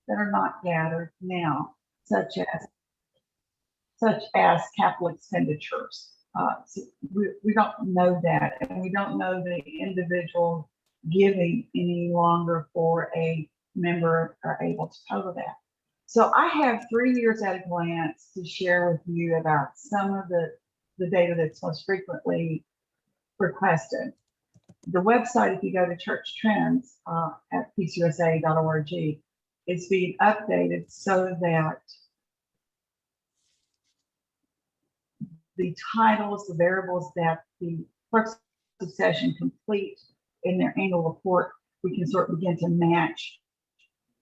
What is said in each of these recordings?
that are not gathered now, such as capital expenditures. So we don't know that, and we don't know the individual giving any longer for a member are able to cover that. So I have 3 years at a glance to share with you about some of the data that's most frequently requested. The website, if you go to Church Trends at PCUSA.org, is being updated so that the titles, the variables that the clerks of session complete in their annual report, we can sort of begin to match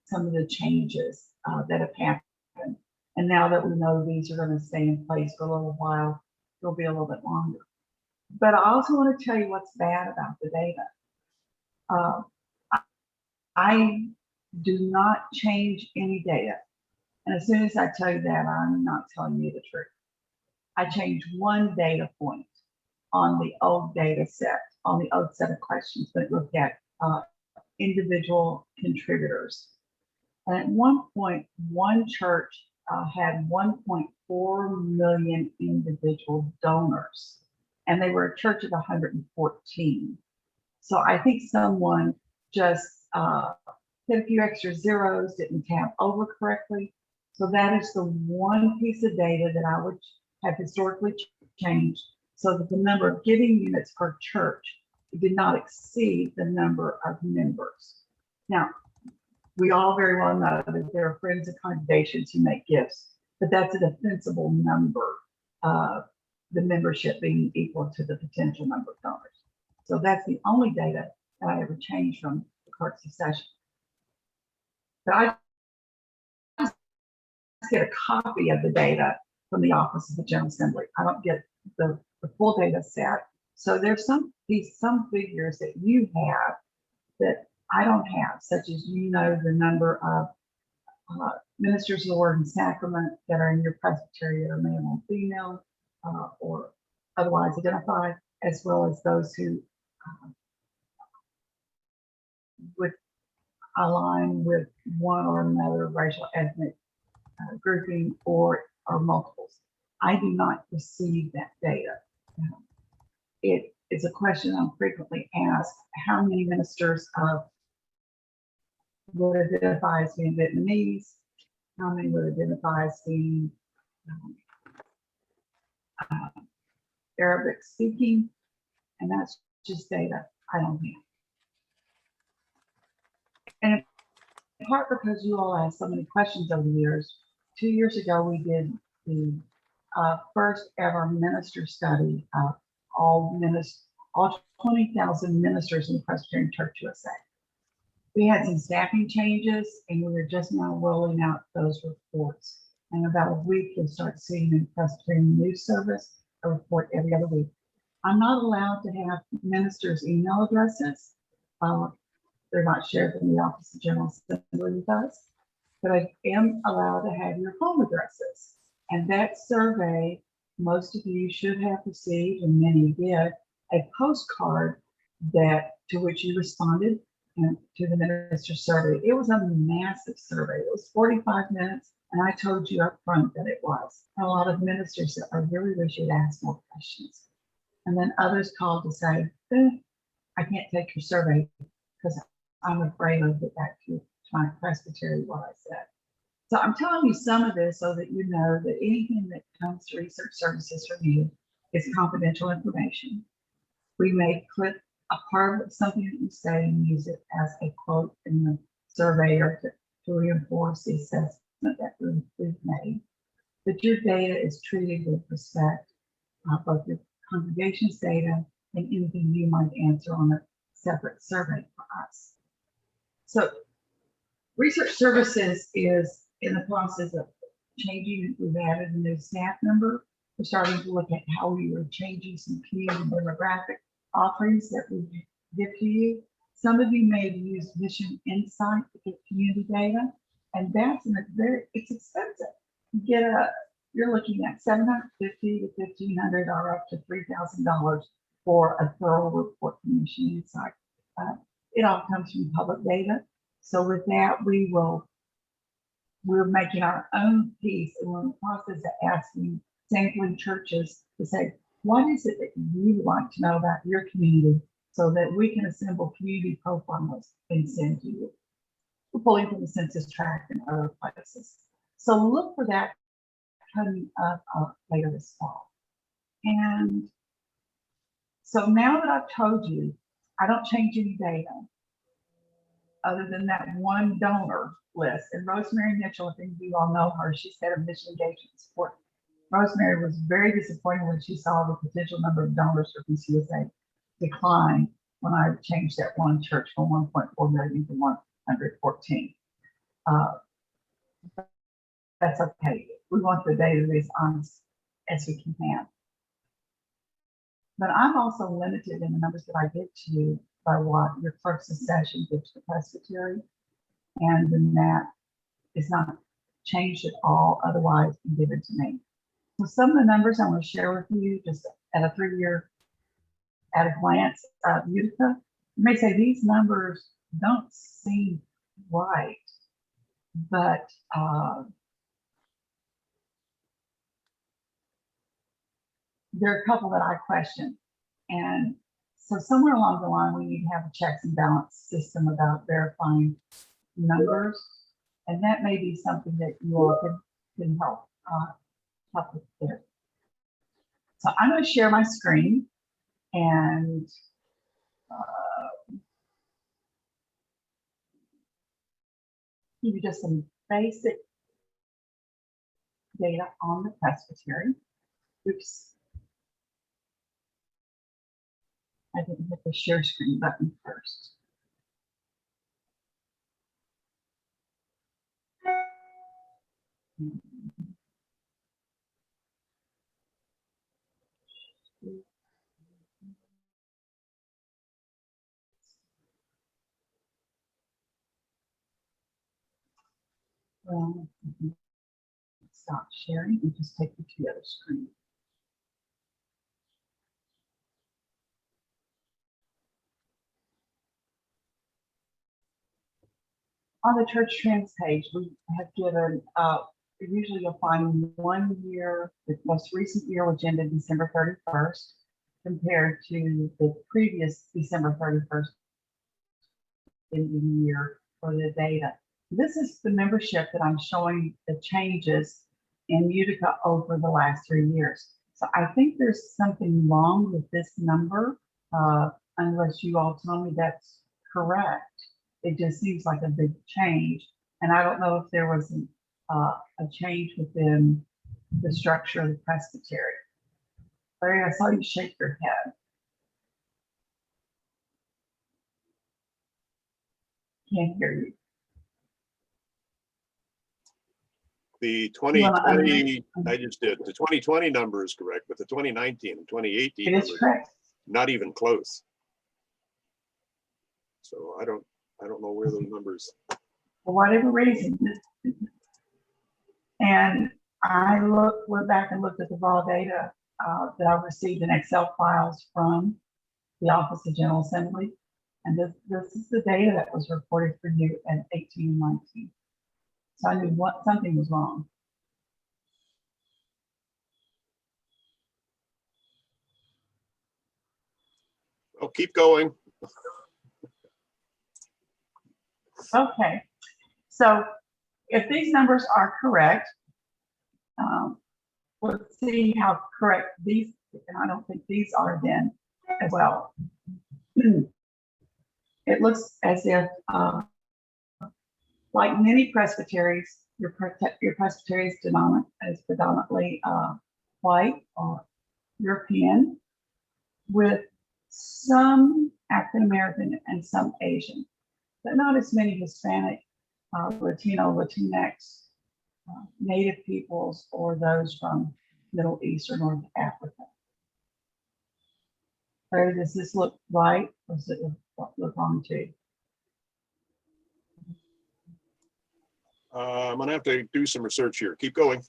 some of the changes that have happened. And now that we know these are going to stay in place for a little while, it'll be a little bit longer. But I also want to tell you what's bad about the data. I do not change any data. And as soon as I tell you that, I'm not telling you the truth. I changed one data point on the old data set, on the old set of questions that looked at individual contributors. And at one point, one church had 1.4 million individual donors, and they were a church of 114. So I think someone just hit a few extra zeros, didn't tab over correctly. So that is the one piece of data that I would have historically changed so that the number of giving units per church did not exceed the number of members. Now, we all very well know that there are friends of congregations who make gifts, but that's a defensible number, the membership being equal to the potential number of donors. So that's the only data that I ever changed from the clerk's session. But I just get a copy of the data from the Office of the General Assembly. I don't get the full data set. So there's some figures that you have that I don't have, such as the number of ministers of the Word and Sacrament that are in your presbytery that are male and female or otherwise identified, as well as those who would align with one or another racial ethnic grouping or multiples. I do not receive that data. It is a question I'm frequently asked: how many ministers would identify as being Vietnamese? How many would identify as being Arabic speaking? And that's just data I don't have. And in part because you all asked so many questions over the years, 2 years ago we did the first ever minister study of all 20,000 ministers in the Presbyterian Church USA. We had some staffing changes, and we are just now rolling out those reports. In about a week, you'll start seeing in the Presbyterian News Service a report every other week. I'm not allowed to have ministers' email addresses. They're not shared in the Office of General Assembly with us, but I am allowed to have your home addresses. And that survey, most of you should have received, and many did, a postcard to which you responded to the minister survey. It was a massive survey. It was 45 minutes, and I told you up front that it was. And a lot of ministers said, I really wish you'd ask more questions. And then others called to say, I can't take your survey because I'm afraid I'll get back to my presbytery what I said. So I'm telling you some of this so that you know that anything that comes to research services from you is confidential information. We may clip a part of something that you say and use it as a quote in the survey or to reinforce the assessment that we've made. But your data is treated with respect, both your congregation's data and anything you might answer on a separate survey for us. So research services is in the process of changing. We've added a new staff member. We're starting to look at how we are changing some community demographic offerings that we give to you. Some of you may have used Mission Insight to get community data, and that's it's expensive. You're looking at $750 to $1,500 or up to $3,000 for a thorough report from Mission Insight. It all comes from public data. So with that, we will we're making our own piece, and we're in the process of asking sampling churches to say, what is it that you would like to know about your community so that we can assemble community profiles and send to you. We're pulling from the census tract and other places. So look for that coming up later this fall. And so now that I've told you, I don't change any data other than that one donor list. And Rosemary Mitchell, I think you all know her, she's head of mission engagement support. Rosemary was very disappointed when she saw the potential number of donors for PCUSA decline when I changed that one church from 1.4 million to 114. That's okay. We want the data to be as honest as we can have. But I'm also limited in the numbers that I give to you by what your clerk's session gives the presbytery, and then that is not changed at all, otherwise given to me. So some of the numbers I'm going to share with you just at a 3-year at a glance of Utica. You may say these numbers don't seem right, but there are a couple that I question. And so somewhere along the line, we need to have a checks and balance system about verifying numbers. And that may be something that you all can help with there. So I'm going to share my screen and give you just some basic data on the presbytery. Oops. I didn't hit the share screen button first. Stop sharing and just take you to the other screen. On the church trends page, we have given, usually you'll find 1 year, the most recent year, which ended December 31st, compared to the previous December 31st in the year for the data. This is the membership that I'm showing the changes in Utica over the last 3 years. So I think there's something wrong with this number, unless you all tell me that's correct. It just seems like a big change. And I don't know if there was a change within the structure of the presbytery. Larry, I saw you shake your head. Can't hear you. The 2020, I just did. The 2020 number is correct, but the 2019 and 2018 it is correct. Not even close. So I don't know where those numbers. For whatever reason. And I went back and looked at the raw data that I received in Excel files from the Office of General Assembly. And this is the data that was reported for you in 18 and 19. So I knew something was wrong. Oh, keep going. Okay, so if these numbers are correct, let's see how correct these, and I don't think these are then as well. It looks as if, like many presbyteries, your presbytery is predominantly white or European, with some African American and some Asian, but not as many Hispanic, Latino, Latinx, Native peoples, or those from Middle East or North Africa. Or does this look right, or does it look wrong too? I'm gonna have to do some research here. Keep going.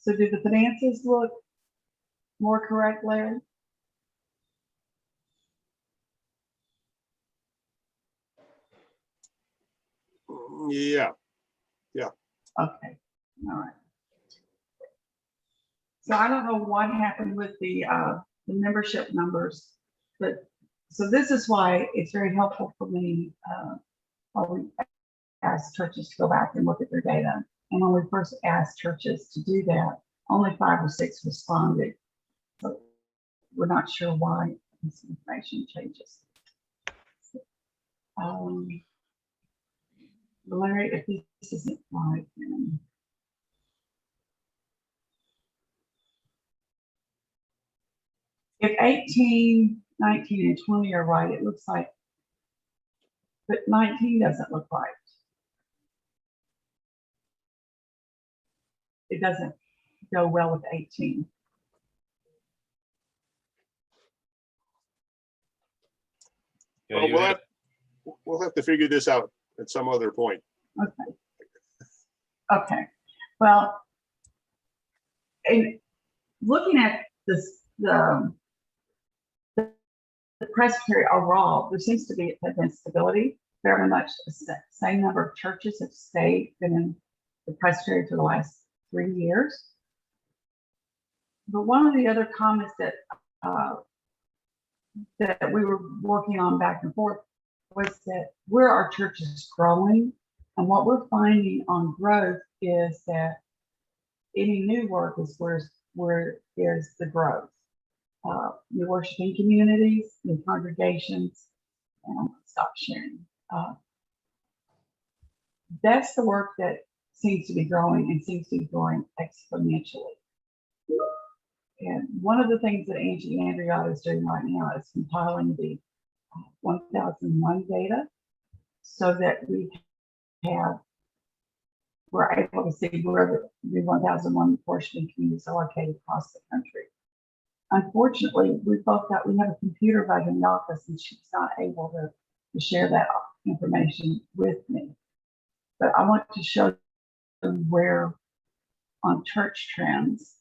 So do the finances look more correct, Larry? Yeah, Okay, all right. So I don't know what happened with the membership numbers, but so this is why it's very helpful for me when we ask churches to go back and look at their data. And when we first asked churches to do that, only 5 or 6 responded. So we're not sure why this information changes. Larry, if this isn't right, then if 18, 19, and 20 are right, it looks like, but 19 doesn't look right. It doesn't go well with 18. Yeah, well, you had, we'll have to figure this out at some other point. Okay. Okay. Well, in looking at this, the presbytery overall, there seems to be stability. Very much the same number of churches have been in the presbytery for the last 3 years. But one of the other comments that that we were working on back and forth was that where our church is growing, and what we're finding on growth is that any new work is where is the growth. New worshiping communities, new congregations, and stop sharing. That's the work that seems to be growing and seems to be growing exponentially. And one of the things that Angie Andriotta is doing right now is compiling the 1001 data so that we're able to see where the 1001 worshiping communities are located across the country. Unfortunately, we have a computer right in the office and she's not able to share that information with me. But I want to show them where on church trends,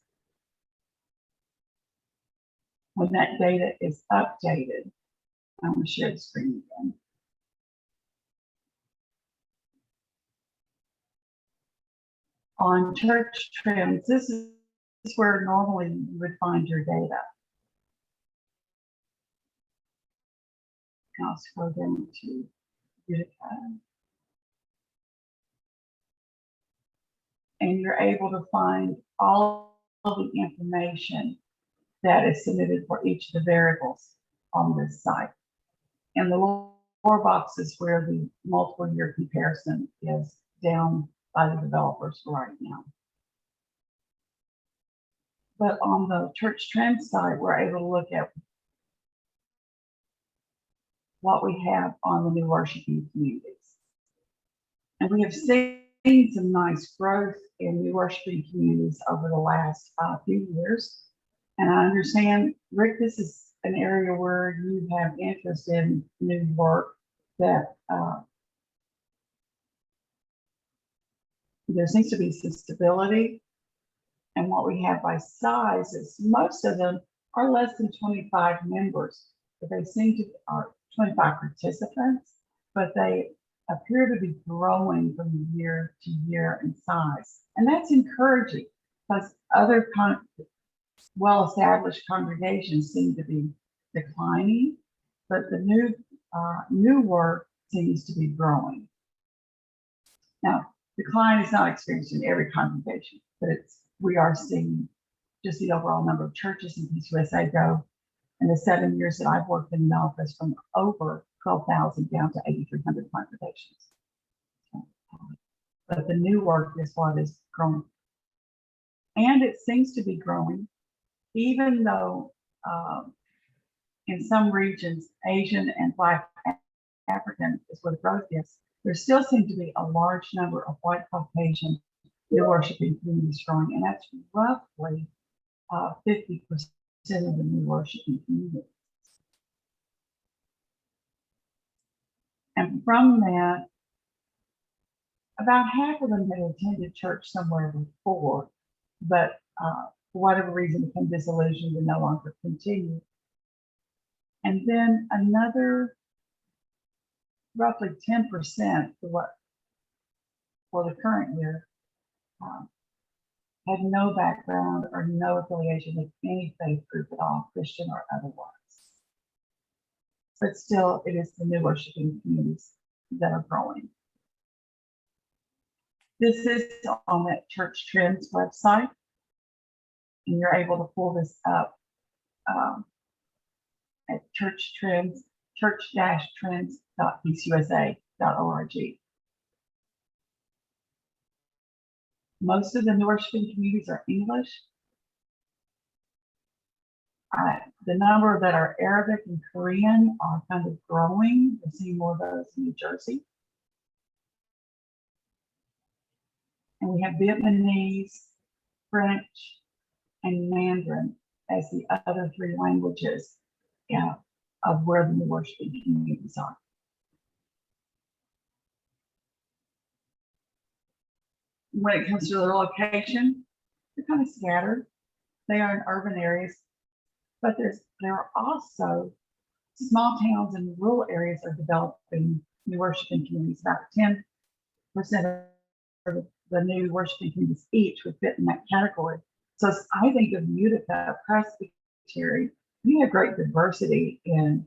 when that data is updated, I'm going to share the screen again. On church trends, this is where normally you would find your data. I'll scroll down to Utica. And you're able to find all of the information that is submitted for each of the variables on this site. And the lower box is where the multiple year comparison is down by the developers right now. But on the church trend site, we're able to look at what we have on the new worshiping communities. And we have seen some nice growth in new worshiping communities over the last few years. And I understand, Rick, this is an area where you have interest in new work that there seems to be some stability. And what we have by size is most of them are less than 25 members, but they seem to are 25 participants, but they appear to be growing from year to year in size. And that's encouraging because other well-established congregations seem to be declining, but the new work seems to be growing. Now, decline is not experienced in every congregation, but we are seeing just the overall number of churches in PCUSA go in the 7 years that I've worked in the office from over 12,000 down to 8,300 congregations. But the new work is what is growing. And it seems to be growing, even though in some regions, Asian and Black African is where the growth is. There still seems to be a large number of white Caucasian new worshiping communities growing, and that's roughly 50% of the new worshiping communities. And from that, about half of them had attended church somewhere before, but for whatever reason, became disillusioned and no longer continued. And then another roughly 10% for the current year had no background or no affiliation with any faith group at all, Christian or otherwise. But still, it is the new worshiping communities that are growing. This is on that Church Trends website, and you're able to pull this up at church-trends.pcusa.org. Most of the new worshiping communities are English. The number that are Arabic and Korean are kind of growing. We're seeing more of those in New Jersey. And we have Vietnamese, French, and Mandarin as the other three languages of where the new worshiping communities are. When it comes to their location, they're kind of scattered. They are in urban areas, but there are also small towns and rural areas are developing new worshiping communities. About 10% of the new worshiping communities each would fit in that category. So I think of Utica Presbytery, you have great diversity in,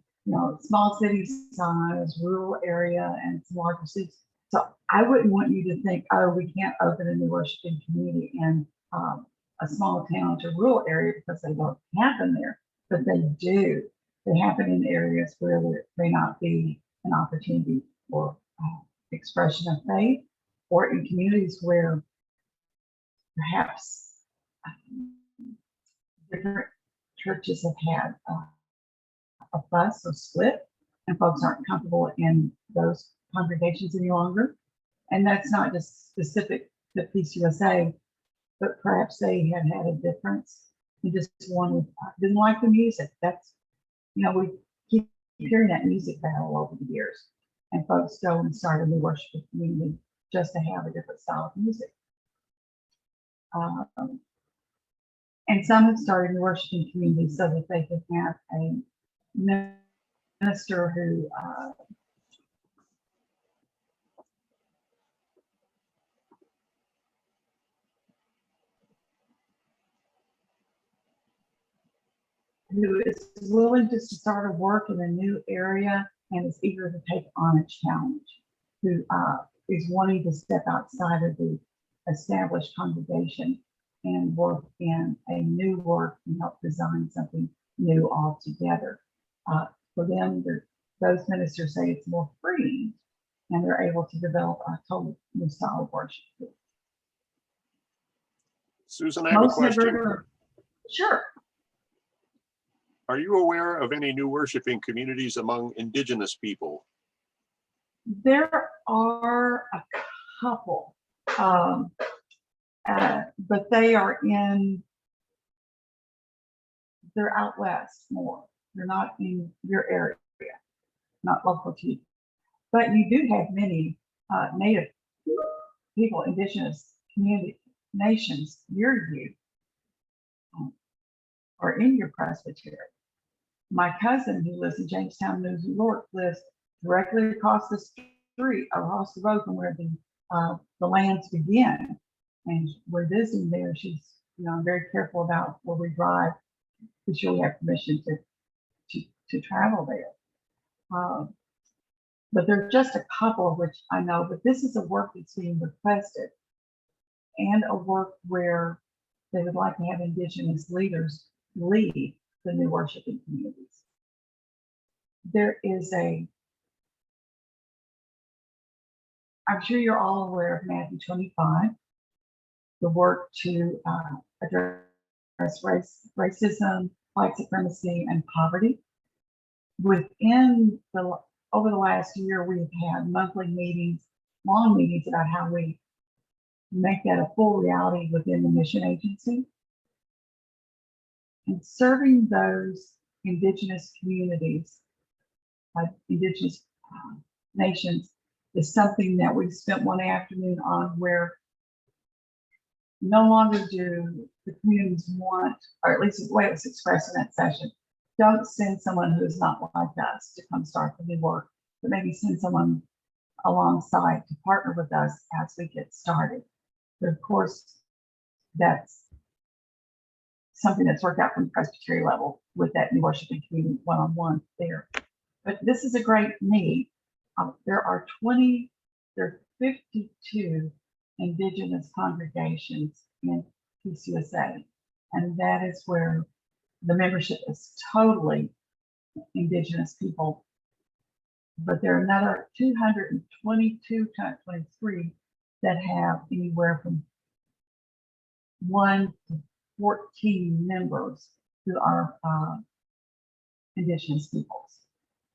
small city size, rural area, and some larger cities. So I wouldn't want you to think, oh, we can't open a new worshiping community in a small town to rural area because they don't happen there, but they do. They happen in areas where there may not be an opportunity for expression of faith, or in communities where perhaps different churches have had a fuss or split, and folks aren't comfortable in those congregations any longer. And that's not just specific to PCUSA, but perhaps they had had a difference. They just didn't like the music. That's, we keep hearing that music battle over the years, and folks go and start a new worship community just to have a different style of music. And some have started new worshiping communities so that they can have a minister who is willing just to start a work in a new area and is eager to take on a challenge, who is wanting to step outside of the established congregation and work in a new work and help design something new altogether. For them, those ministers say it's more free, and they're able to develop a total new style of worship. Susan, I have a question. Sure. Are you aware of any new worshiping communities among Indigenous people? There are a couple, but they're out west more. They're not in your area, not local to you. But you do have many Native people, Indigenous community nations near you, or in your presbytery. My cousin, who lives in Jamestown, New York, lives directly across the street, across the road from where the lands begin. And we're visiting there. She's, very careful about where we drive, be sure we have permission to travel there. But there are just a couple of which I know, but this is a work that's being requested, and a work where they would like to have Indigenous leaders lead the new worshiping communities. There is I'm sure you're all aware of Matthew 25, the work to address racism, white supremacy, and poverty. Over the last year, we've had monthly meetings, long meetings about how we make that a full reality within the mission agency. And serving those Indigenous communities, Indigenous nations, is something that we spent one afternoon on, where no longer do the communities want, or at least the way it was expressed in that session, don't send someone who is not like us to come start the new work, but maybe send someone alongside to partner with us as we get started. But of course, that's something that's worked out from the presbytery level with that new worshiping community one-on-one there. But this is a great need. There are 52 indigenous congregations in PCUSA, and that is where the membership is totally indigenous people. But there are another 222, 223 that have anywhere from 1 to 14 members who are indigenous peoples.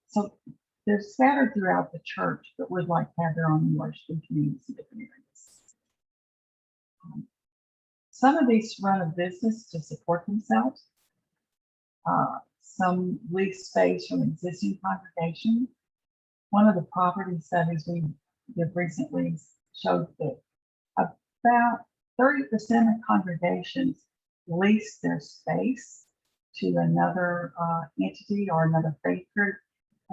So they're scattered throughout the church, but would like to have their own worshiping communities in different areas. Some of these run a business to support themselves. Some lease space from existing congregations. One of the property studies we did recently showed that about 30% of congregations lease their space to another entity or another faith group.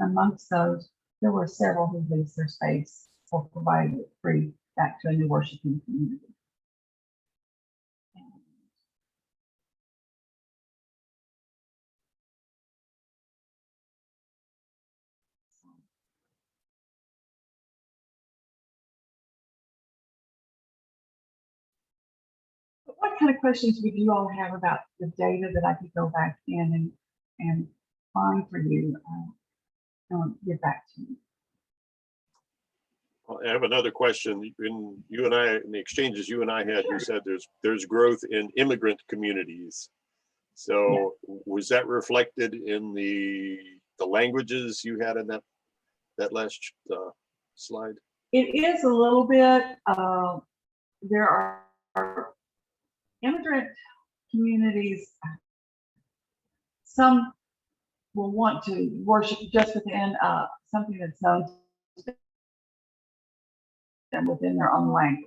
Amongst those, there were several who leased their space or provided it free back to a new worshiping community. What kind of questions would you all have about the data that I could go back in and find for you and get back to you? I have another question. In you and I, in the exchanges you and I had, you said there's growth in immigrant communities. So was that reflected in the languages you had in that last slide? It is a little bit. There are immigrant communities. Some will want to worship just within something that's known to them within their own language.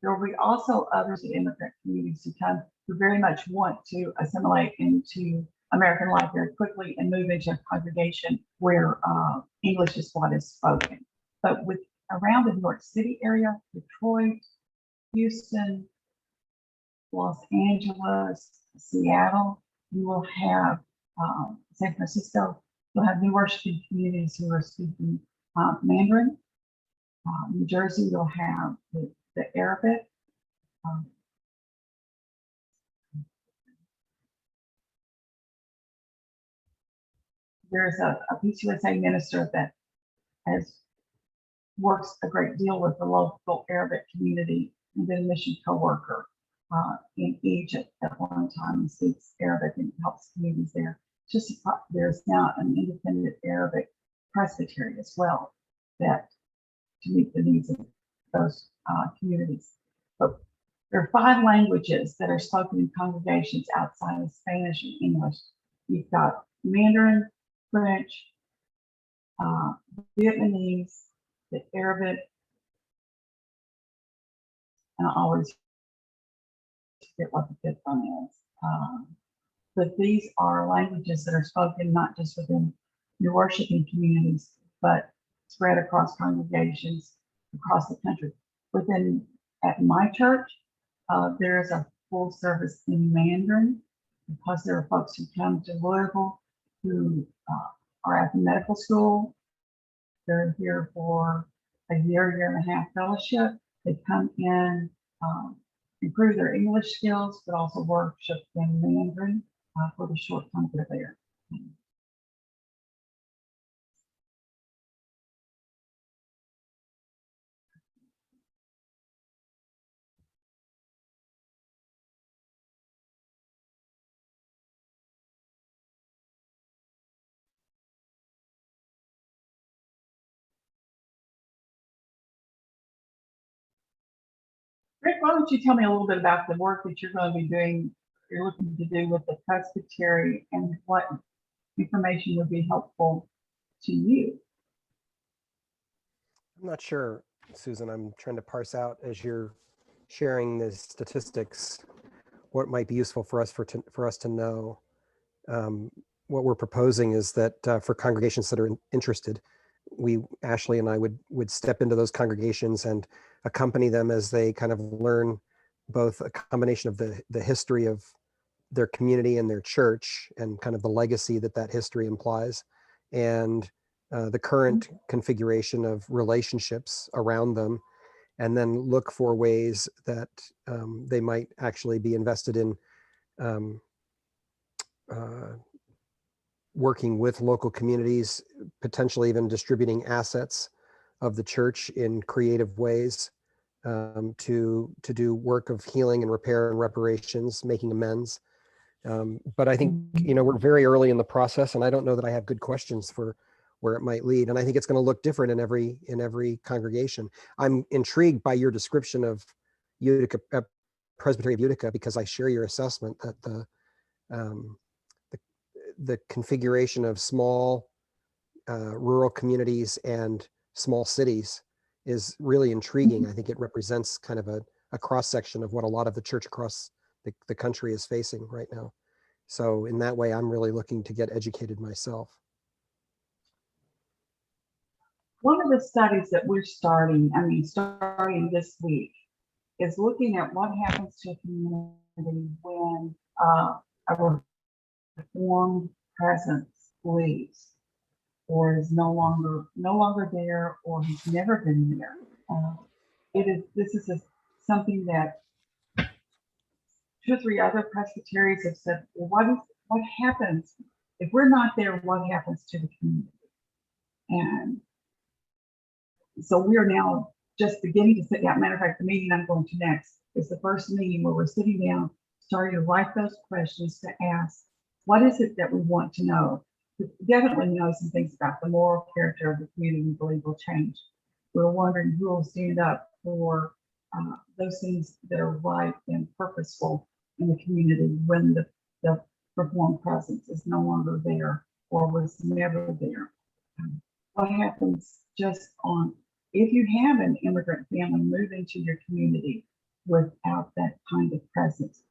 There will be also others in immigrant communities who very much want to assimilate into American life very quickly and move into a congregation where English is what is spoken. But with around the New York City area, Detroit, Houston, Los Angeles, Seattle, you will have San Francisco, you'll have new worshiping communities who are speaking Mandarin. New Jersey, you'll have the Arabic. There's a PCUSA minister that works a great deal with the local Arabic community, and then a mission co-worker in Egypt at one time and speaks Arabic and helps communities there. There's now an independent Arabic presbytery as well that to meet the needs of those communities. But there are 5 languages that are spoken in congregations outside of Spanish and English. You've got Mandarin, French, Vietnamese, the Arabic, and I always forget what the 5th one is. But these are languages that are spoken not just within your worshiping communities, but spread across congregations across the country. At my church, there is a full service in Mandarin because there are folks who come to Louisville who are at the medical school. They're here for a year and a half fellowship. They come in, improve their English skills, but also worship in Mandarin for the short time they're there. Rick, why don't you tell me a little bit about the work that you're going to be doing, you're looking to do with the presbytery, and what information would be helpful to you? I'm not sure, Susan. I'm trying to parse out as you're sharing the statistics, what might be useful for us to know. What we're proposing is that for congregations that are interested, Ashley and I would step into those congregations and accompany them as they kind of learn both a combination of the history of their community and their church and kind of the legacy that history implies, and the current configuration of relationships around them, and then look for ways that they might actually be invested in working with local communities, potentially even distributing assets of the church in creative ways to do work of healing and repair and reparations, making amends. But I think, we're very early in the process, and I don't know that I have good questions for where it might lead. And I think it's going to look different in every congregation. I'm intrigued by your description of Utica, Presbytery of Utica, because I share your assessment that the configuration of small rural communities and small cities is really intriguing. I think it represents kind of a cross-section of what a lot of the church across the country is facing right now. So in that way, I'm really looking to get educated myself. One of the studies that we're starting this week, is looking at what happens to a community when a reformed presence leaves, or is no longer there, or has never been there. This is something that 2 or 3 other presbyteries have said, well, what happens if we're not there? What happens to the community? And so we are now just beginning to sit down. Matter of fact, the meeting I'm going to next is the first meeting where we're sitting down, starting to write those questions to ask, what is it that we want to know? We definitely know some things about the moral character of the community we believe will change. We're wondering who will stand up for those things that are right and purposeful in the community when the reformed presence is no longer there or was never there. What happens if you have an immigrant family move into your community without that kind of presence?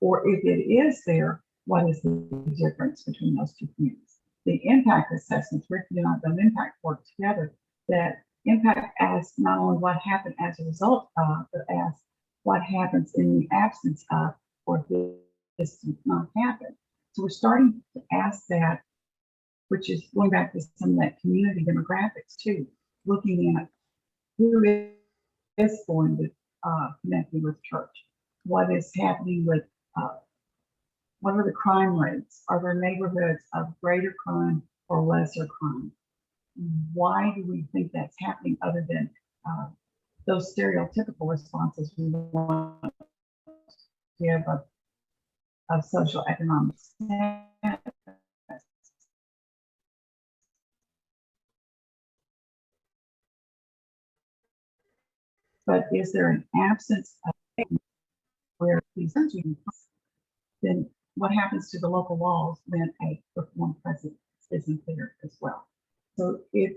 Or if it is there, what is the difference between those two communities? The impact assessments, Rick and I have done impact work together, that impact asks not only what happened as a result of, but asks what happens in the absence of, or if this does not happen. So we're starting to ask that, which is going back to some of that community demographics too, looking at who is going to connecting with church, what is happening with, what are the crime rates? Are there neighborhoods of greater crime or lesser crime? Why do we think that's happening, other than those stereotypical responses we want to give of social economic status? But is there an absence of where these are, then what happens to the local laws when a reformed presence isn't there as well? So if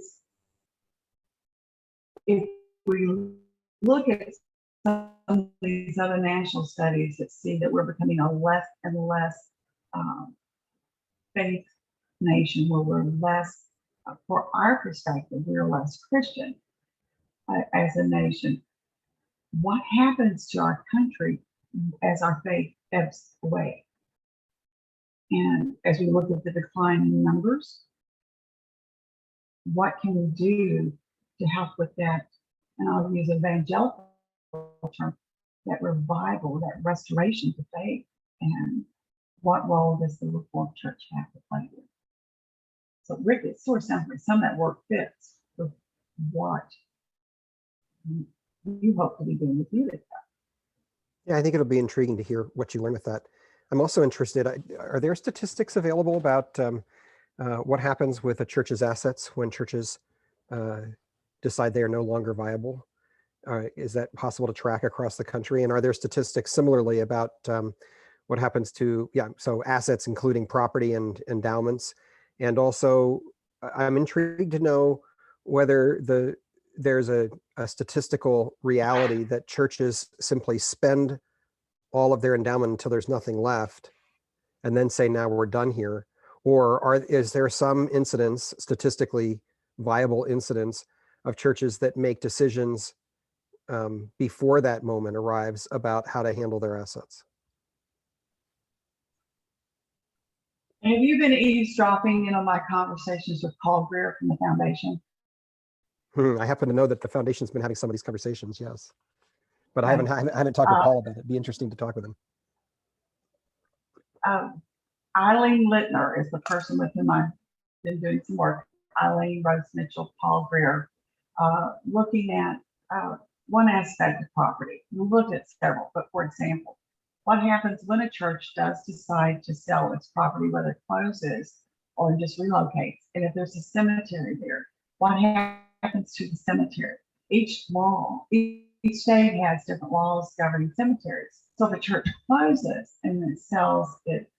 we look at some of these other national studies that see that we're becoming a less and less faith nation, where we're less, for our perspective, we're less Christian as a nation. What happens to our country as our faith ebbs away? And as we look at the decline in numbers, what can we do to help with that? And I'll use evangelical term, that revival, that restoration to faith. And what role does the Reformed Church have to play here? So Rick, it sort of sounds like some of that work fits with what you hope to be doing with Utica. Yeah, I think it'll be intriguing to hear what you learn with that. I'm also interested, are there statistics available about what happens with a church's assets when churches decide they are no longer viable? Is that possible to track across the country? And are there statistics similarly about what happens to, so assets, including property and endowments? And also, I'm intrigued to know whether there's a statistical reality that churches simply spend all of their endowment until there's nothing left and then say, now we're done here? Or is there some incidence, statistically viable incidents, of churches that make decisions before that moment arrives about how to handle their assets? Have you been eavesdropping in on my conversations with Paul Greer from the foundation? I happen to know that the foundation's been having some of these conversations, yes. But I Okay. haven't talked with Paul about it. It'd be interesting to talk with him. Eileen Littner is the person with whom I've been doing some work. Eileen, Rose Mitchell, Paul Greer, looking at one aspect of property. We looked at several, but for example, what happens when a church does decide to sell its property, whether it closes or just relocates? And if there's a cemetery there, what happens to the cemetery? Each state has different laws governing cemeteries. So if a church closes and then sells its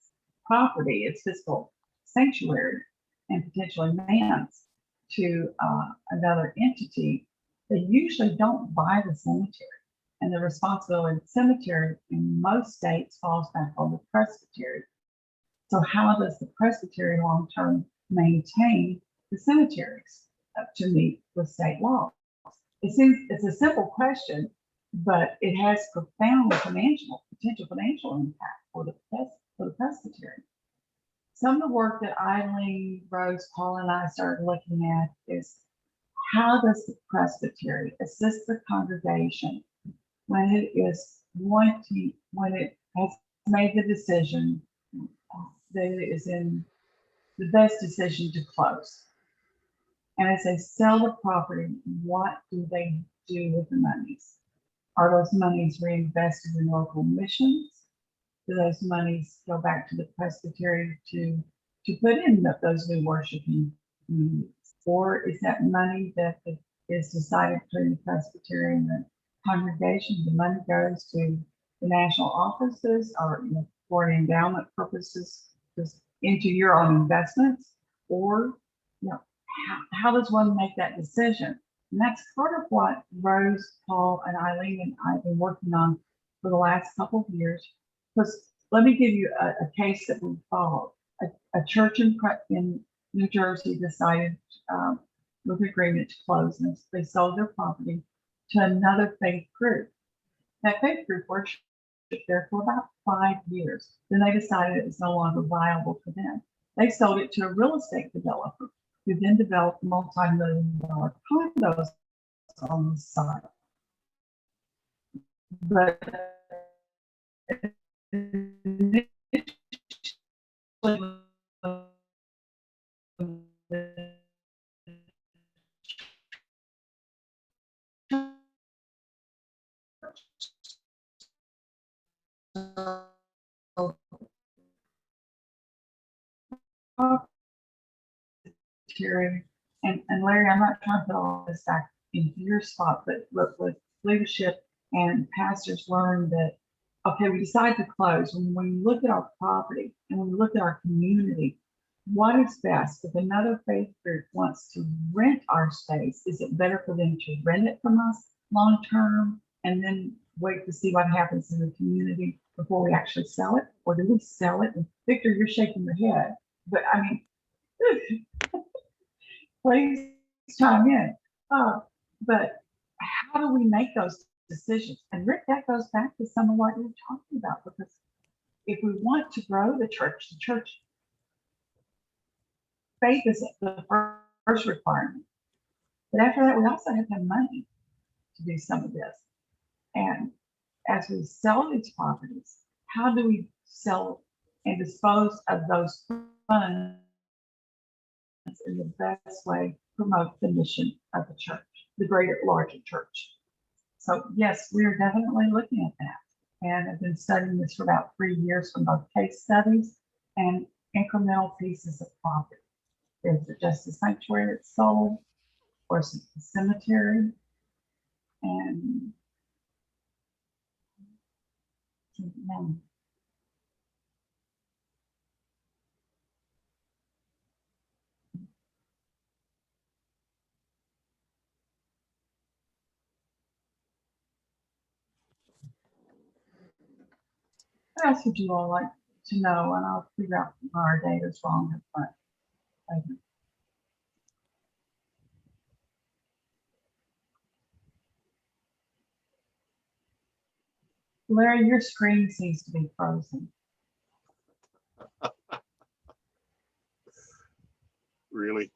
property, its physical sanctuary, and potentially lands to another entity, they usually don't buy the cemetery. And the responsibility of the cemetery in most states falls back on the presbytery. So how does the presbytery long-term maintain the cemeteries to meet with state laws? It seems it's a simple question, but it has profound potential financial impact for the presbytery. Some of the work that Eileen, Rose, Paul, and I started looking at is how does the presbytery assist the congregation when it has made the decision that it is in the best decision to close. And as they sell the property, what do they do with the monies? Are those monies reinvested in local missions? Do those monies go back to the presbytery to put in those new worshiping communities? Or is that money that is decided between the presbytery and the congregation, the money goes to the national offices or for endowment purposes, just into your own investments? Or how does one make that decision? And that's part of what Rose, Paul, and Eileen and I have been working on for the last couple of years. Because let me give you a case that we followed. A church in New Jersey decided with agreement to close, and they sold their property to another faith group. That faith group worshiped there for about 5 years. Then they decided it was no longer viable for them. They sold it to a real estate developer who then developed multi-million-dollar condos on the site. But and Larry, I'm not trying to put all this back into your spot, but with leadership and pastors learned that, okay, we decide to close. When we look at our property and when we look at our community, what is best? If another faith group wants to rent our space, is it better for them to rent it from us long term and then wait to see what happens in the community before we actually sell it? Or do we sell it? And Victor, you're shaking your head, but I mean, please chime in. But how do we make those decisions? And Rick, that goes back to some of what you're talking about, because if we want to grow the church faith is the first requirement. But after that, we also have to have money to do some of this. And as we sell these properties, how do we sell and dispose of those funds in the best way, promote the mission of the church, the larger church? So yes, we are definitely looking at that. And I've been studying this for about 3 years from both case studies and incremental pieces of property. Is it just the sanctuary that's sold, or is it the cemetery? And What else would you all like to know? And I'll figure out why our data is wrong. But Larry, your screen seems to be frozen. Really?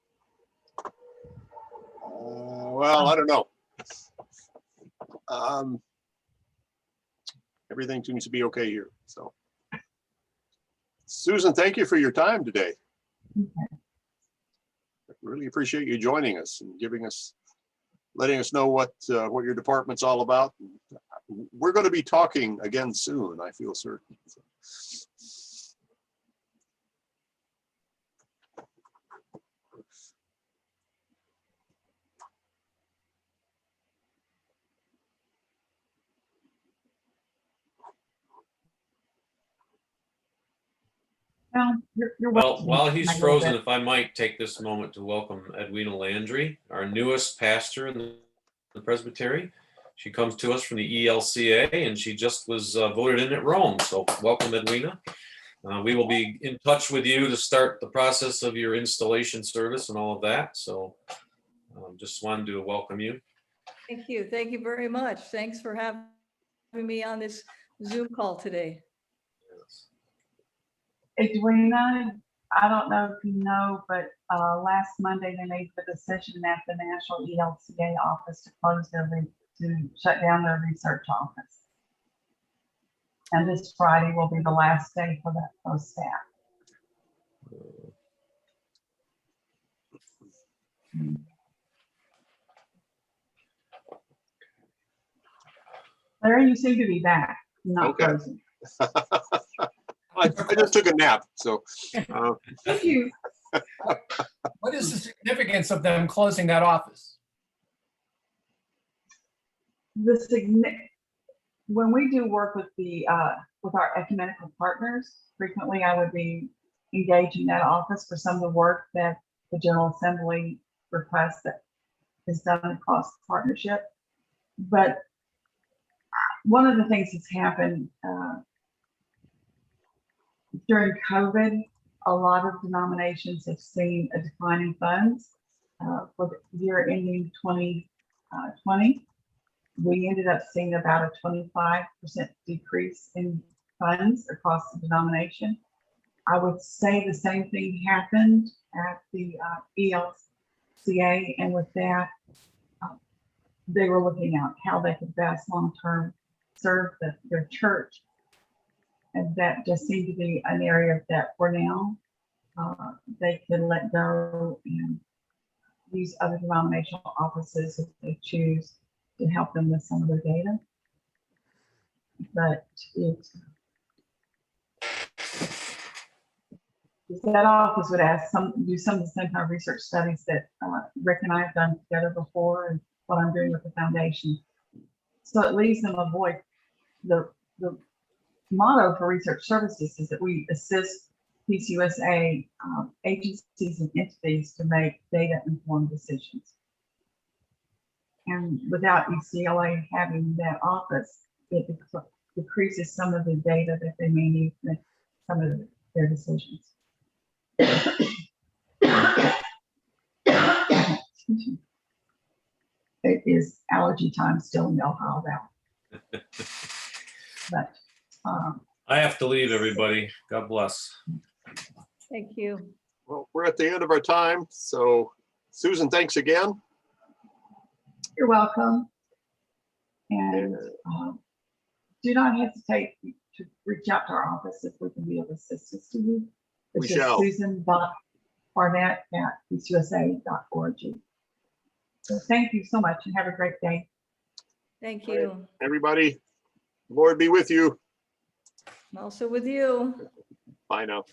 Well, I don't know. Everything seems to be okay here. So, Susan, thank you for your time today. Okay. Really appreciate you joining us and letting us know what your department's all about. We're going to be talking again soon, I feel certain. You're Well, welcome. while he's I know frozen, that- if I might take this moment to welcome Edwina Landry, our newest pastor in the Presbytery. She comes to us from the ELCA, and she just was voted in at Rome. So welcome, Edwina. We will be in touch with you to start the process of your installation service and all of that. So just wanted to welcome you. Thank you. Thank you very much. Thanks for having me on this Zoom call today. Edwina, I don't know if you know, but last Monday they made the decision at the National ELCA office to shut down their research office. And this Friday will be the last day for those staff. Larry, you seem to be back. You're not Okay. frozen. I just took a nap, so Thank you. What is the significance of them closing that office? When we do work with with our ecumenical partners, frequently I would be engaging that office for some of the work that the General Assembly requests that is done across the partnership. But one of the things that's happened during COVID, a lot of denominations have seen a decline in funds. For the year ending 2020, we ended up seeing about a 25% decrease in funds across the denomination. I would say the same thing happened at the ELCA, and with that, they were looking at how they could best long-term serve their church. And that just seemed to be an area that for now, they could let go and use other denominational offices if they choose to help them with some of their data. But that office would do some of the same kind of research studies that Rick and I have done together before, and what I'm doing with the foundation. So it leaves them a void. The motto for research services is that we assist PCUSA agencies and entities to make data-informed decisions. And without ECLA having that office, it decreases some of the data that they may need to make some of their decisions. It is allergy time still in the Ohio Valley. But I have to leave, everybody. God bless. Thank you. well, we're at the end of our time. So, Susan, thanks again. you're welcome. And do not hesitate to reach out to our office if we can be of assistance to you. We It's shall. Susan.Barnett@pcusa.org. So thank you so much and have a great day. Thank you. Everybody, Lord be with you. Also with you. Bye now.